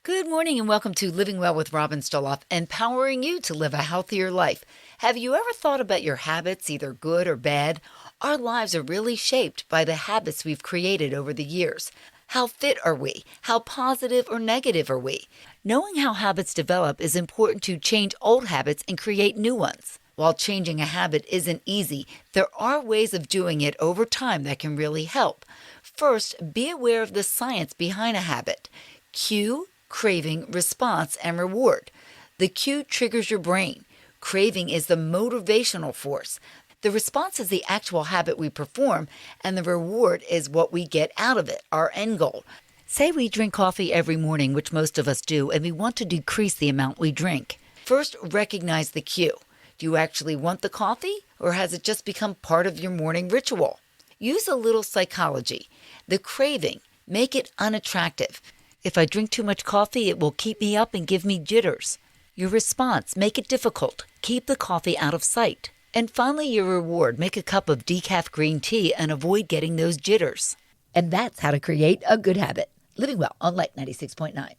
Good morning and welcome to Living Well with Robin Stoloff, empowering you to live a healthier life. Have you ever thought about your habits, either good or bad? Our lives are really shaped by the habits we've created over the years. How fit are we? How positive or negative are we? Knowing how habits develop is important to change old habits and create new ones. While changing a habit isn't easy, there are ways of doing it over time that can really help. First, be aware of the science behind a habit. Cue, craving, response, and reward. The cue triggers your brain. Craving is the motivational force. The response is the actual habit we perform, and the reward is what we get out of it, our end goal. Say we drink coffee every morning, which most of us do, and we want to decrease the amount we drink. First, recognize the cue. Do you actually want the coffee, or has it just become part of your morning ritual? Use a little psychology. The craving, make it unattractive. If I drink too much coffee, it will keep me up and give me jitters. Your response, make it difficult. Keep the coffee out of sight. And finally, your reward, make a cup of decaf green tea and avoid getting those jitters. And that's how to create a good habit. Living Well on Light 96.9.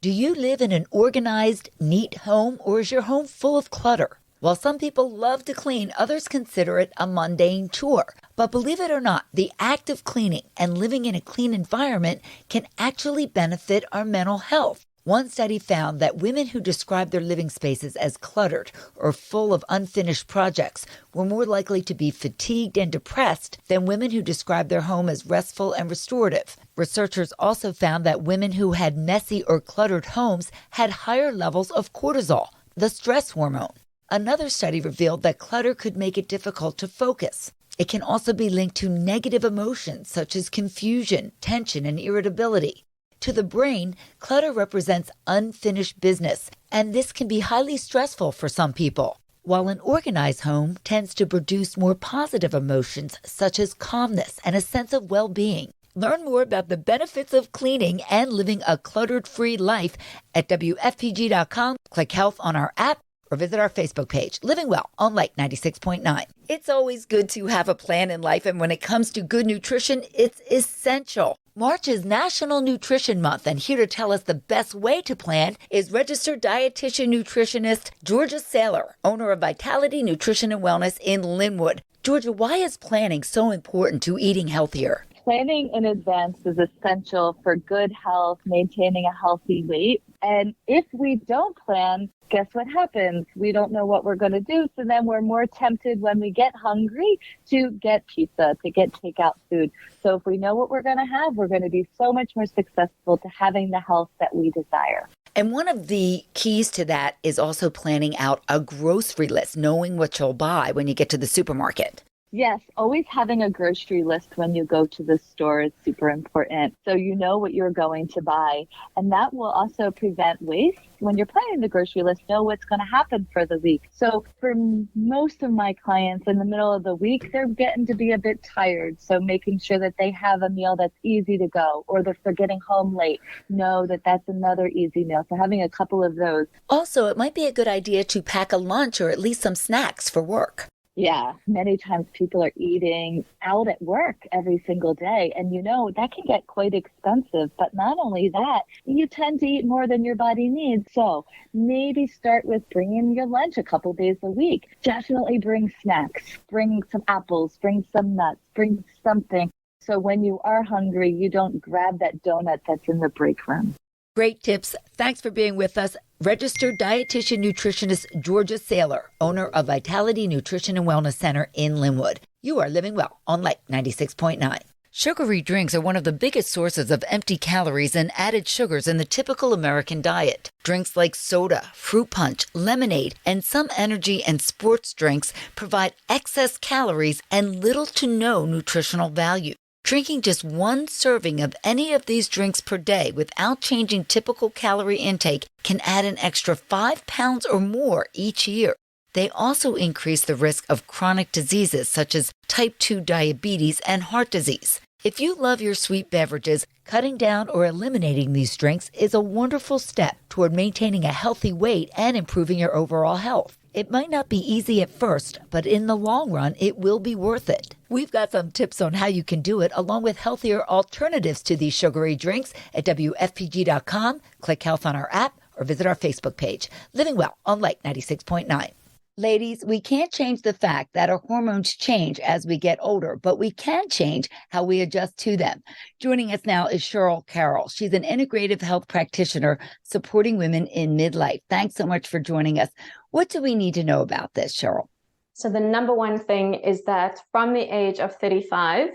Do you live in an organized, neat home, or is your home full of clutter? While some people love to clean, others consider it a mundane chore. But believe it or not, the act of cleaning and living in a clean environment can actually benefit our mental health. One study found that women who described their living spaces as cluttered or full of unfinished projects were more likely to be fatigued and depressed than women who described their home as restful and restorative. Researchers also found that women who had messy or cluttered homes had higher levels of cortisol, the stress hormone. Another study revealed that clutter could make it difficult to focus. It can also be linked to negative emotions such as confusion, tension, and irritability. To the brain, clutter represents unfinished business, and this can be highly stressful for some people. While an organized home tends to produce more positive emotions such as calmness and a sense of well-being. Learn more about the benefits of cleaning and living a cluttered-free life at WFPG.com. Click Health on our app, or visit our Facebook page, Living Well on Light 96.9. It's always good to have a plan in life, and when it comes to good nutrition, it's essential. March is National Nutrition Month, and here to tell us the best way to plan is registered dietitian nutritionist Georgia Saylor, owner of Vitality Nutrition and Wellness in Linwood. Georgia, why is planning so important to eating healthier? Planning in advance is essential for good health, maintaining a healthy weight. And if we don't plan, guess what happens? We don't know what we're going to do. So then we're more tempted when we get hungry to get pizza, to get takeout food. So if we know what we're going to have, we're going to be so much more successful to having the health that we desire. And one of the keys to that is also planning out a grocery list, knowing what you'll buy when you get to the supermarket. Yes, always having a grocery list when you go to the store is super important. So you know what you're going to buy. And that will also prevent waste. When you're planning the grocery list, know what's going to happen for the week. So for most of my clients in the middle of the week, they're getting to be a bit tired. So making sure that they have a meal that's easy to go, or if they're getting home late, know that that's another easy meal. So having a couple of those. Also, it might be a good idea to pack a lunch or at least some snacks for work. Yeah, many times people are eating out at work every single day. And that can get quite expensive. But not only that, you tend to eat more than your body needs. So maybe start with bringing your lunch a couple days a week. Definitely bring snacks, bring some apples, bring some nuts, bring something. So when you are hungry, you don't grab that donut that's in the break room. Great tips. Thanks for being with us. Registered dietitian nutritionist Georgia Saylor, owner of Vitality Nutrition and Wellness Center in Linwood. You are Living Well on Light 96.9. Sugary drinks are one of the biggest sources of empty calories and added sugars in the typical American diet. Drinks like soda, fruit punch, lemonade, and some energy and sports drinks provide excess calories and little to no nutritional value. Drinking just one serving of any of these drinks per day without changing typical calorie intake can add an extra 5 pounds or more each year. They also increase the risk of chronic diseases such as type 2 diabetes and heart disease. If you love your sweet beverages, cutting down or eliminating these drinks is a wonderful step toward maintaining a healthy weight and improving your overall health. It might not be easy at first, but in the long run, it will be worth it. We've got some tips on how you can do it, along with healthier alternatives to these sugary drinks at WFPG.com. Click Health on our app or visit our Facebook page. Living Well on Light 96.9. Ladies, we can't change the fact that our hormones change as we get older, but we can change how we adjust to them. Joining us now is Cheryl Carroll. She's an integrative health practitioner supporting women in midlife. Thanks so much for joining us. What do we need to know about this, Cheryl? So the number one thing is that from the age of 35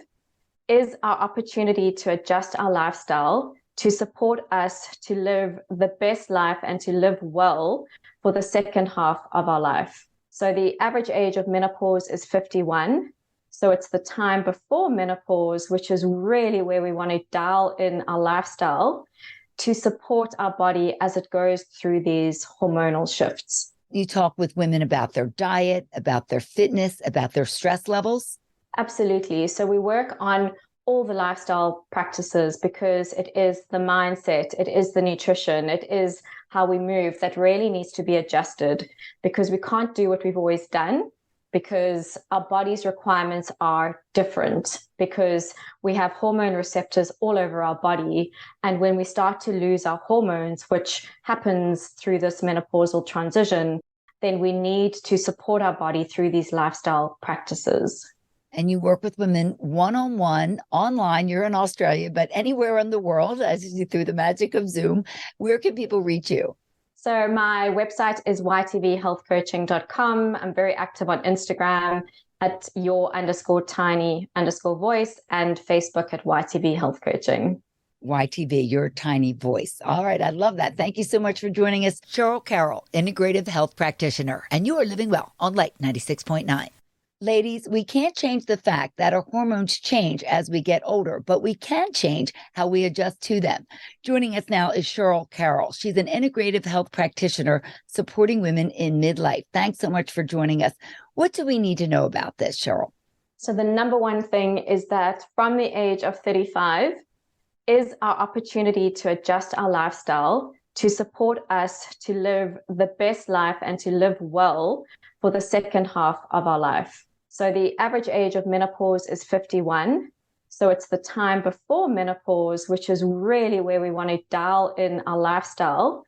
is our opportunity to adjust our lifestyle to support us to live the best life and to live well for the second half of our life. So the average age of menopause is 51. So it's the time before menopause, which is really where we want to dial in our lifestyle to support our body as it goes through these hormonal shifts. You talk with women about their diet, about their fitness, about their stress levels? Absolutely. So we work on all the lifestyle practices because it is the mindset, it is the nutrition, it is how we move that really needs to be adjusted, because we can't do what we've always done, because our body's requirements are different, because we have hormone receptors all over our body. And when we start to lose our hormones, which happens through this menopausal transition, then we need to support our body through these lifestyle practices. And you work with women one-on-one, online. You're in Australia, but anywhere in the world, through the magic of Zoom. Where can people reach you? So my website is ytvhealthcoaching.com. I'm very active on Instagram at your_tiny_voice and Facebook at YTV Health Coaching. YTV, your tiny voice. All right. I love that. Thank you so much for joining us. Cheryl Carroll, integrative health practitioner, and you are living well on Light 96.9. Ladies, we can't change the fact that our hormones change as we get older, but we can change how we adjust to them. Joining us now is Cheryl Carroll. She's an integrative health practitioner supporting women in midlife. Thanks so much for joining us. What do we need to know about this, Cheryl? So the number one thing is that from the age of 35 is our opportunity to adjust our lifestyle to support us to live the best life and to live well for the second half of our life. So the average age of menopause is 51. So it's the time before menopause, which is really where we want to dial in our lifestyle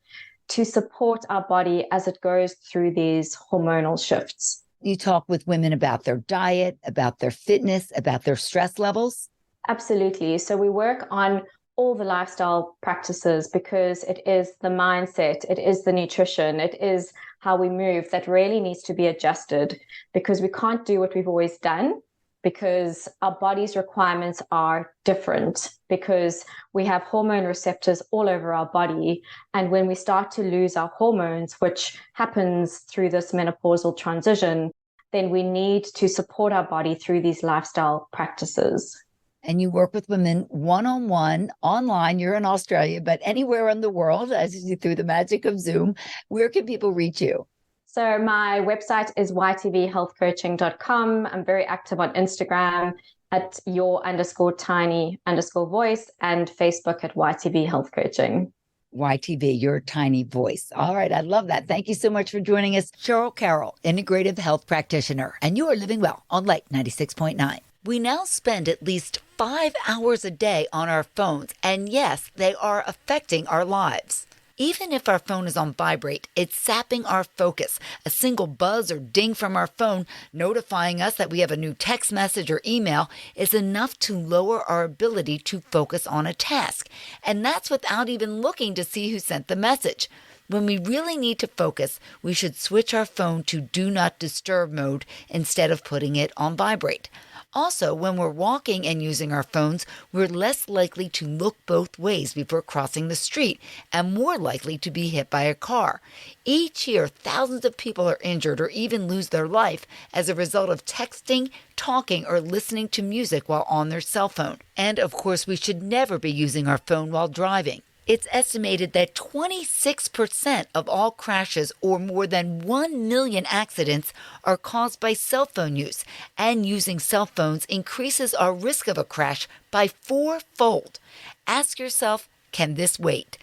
to support our body as it goes through these hormonal shifts. You talk with women about their diet, about their fitness, about their stress levels? Absolutely. So we work on all the lifestyle practices because it is the mindset, it is the nutrition, it is how we move that really needs to be adjusted, because we can't do what we've always done, because our body's requirements are different, because we have hormone receptors all over our body. And when we start to lose our hormones, which happens through this menopausal transition, then we need to support our body through these lifestyle practices. And you work with women one-on-one, online. You're in Australia, but anywhere in the world, through the magic of Zoom. Where can people reach you? So my website is ytvhealthcoaching.com. I'm very active on Instagram at your_tiny_voice and Facebook at YTV Health Coaching. YTV, your tiny voice. All right. I love that. Thank you so much for joining us. Cheryl Carroll, integrative health practitioner, and you are living well on Light 96.9. We now spend at least 5 hours a day on our phones, and yes, they are affecting our lives. Even if our phone is on vibrate, it's sapping our focus. A single buzz or ding from our phone notifying us that we have a new text message or email is enough to lower our ability to focus on a task. And that's without even looking to see who sent the message. When we really need to focus, we should switch our phone to do not disturb mode instead of putting it on vibrate. Also, when we're walking and using our phones, we're less likely to look both ways before crossing the street and more likely to be hit by a car. Each year, thousands of people are injured or even lose their life as a result of texting, talking, or listening to music while on their cell phone. And of course, we should never be using our phone while driving. It's estimated that 26% of all crashes, or more than 1 million accidents, are caused by cell phone use, and using cell phones increases our risk of a crash by 4-fold. Ask yourself, can this wait?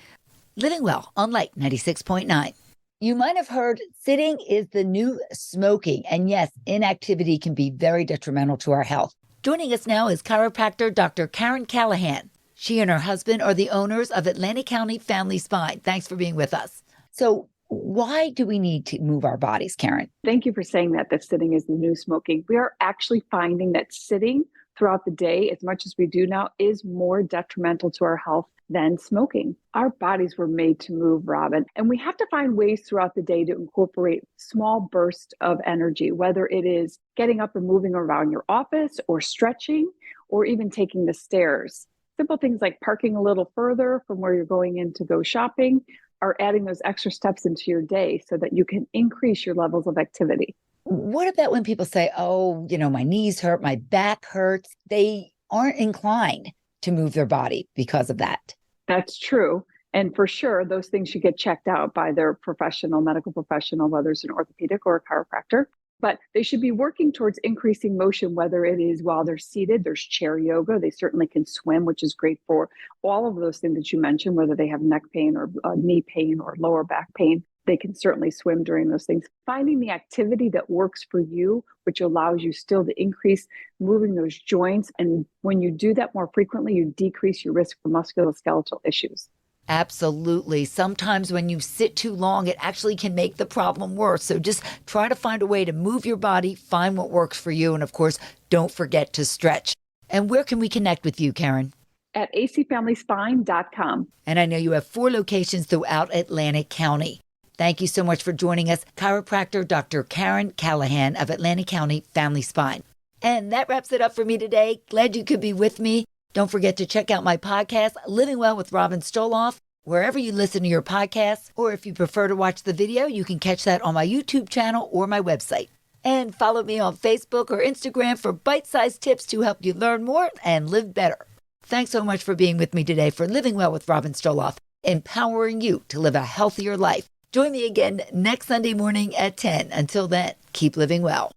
Living Well on Light 96.9. You might have heard sitting is the new smoking. And yes, inactivity can be very detrimental to our health. Joining us now is chiropractor Dr. Karen Callahan. She and her husband are the owners of Atlantic County Family Spine. Thanks for being with us. So why do we need to move our bodies, Karen? Thank you for saying that sitting is the new smoking. We are actually finding that sitting throughout the day, as much as we do now, is more detrimental to our health than smoking. Our bodies were made to move, Robin, and we have to find ways throughout the day to incorporate small bursts of energy, whether it is getting up and moving around your office or stretching or even taking the stairs. Simple things like parking a little further from where you're going in to go shopping are adding those extra steps into your day so that you can increase your levels of activity. What about when people say, oh, my knees hurt, my back hurts? They aren't inclined to move their body because of that. That's true. And for sure, those things should get checked out by their medical professional, whether it's an orthopedic or a chiropractor. But they should be working towards increasing motion, whether it is while they're seated. There's chair yoga. They certainly can swim, which is great for all of those things that you mentioned, whether they have neck pain or knee pain or lower back pain. They can certainly swim during those things. Finding the activity that works for you, which allows you still to increase moving those joints. And when you do that more frequently, you decrease your risk for musculoskeletal issues. Absolutely. Sometimes when you sit too long, it actually can make the problem worse. So just try to find a way to move your body, find what works for you. And of course, don't forget to stretch. And where can we connect with you, Karen? At acfamilyspine.com. And I know you have 4 locations throughout Atlantic County. Thank you so much for joining us, chiropractor Dr. Karen Callahan of Atlantic County Family Spine. And that wraps it up for me today. Glad you could be with me. Don't forget to check out my podcast, Living Well with Robin Stoloff, wherever you listen to your podcasts. Or if you prefer to watch the video, you can catch that on my YouTube channel or my website. And follow me on Facebook or Instagram for bite-sized tips to help you learn more and live better. Thanks so much for being with me today for Living Well with Robin Stoloff, empowering you to live a healthier life. Join me again next Sunday morning at 10. Until then, keep living well.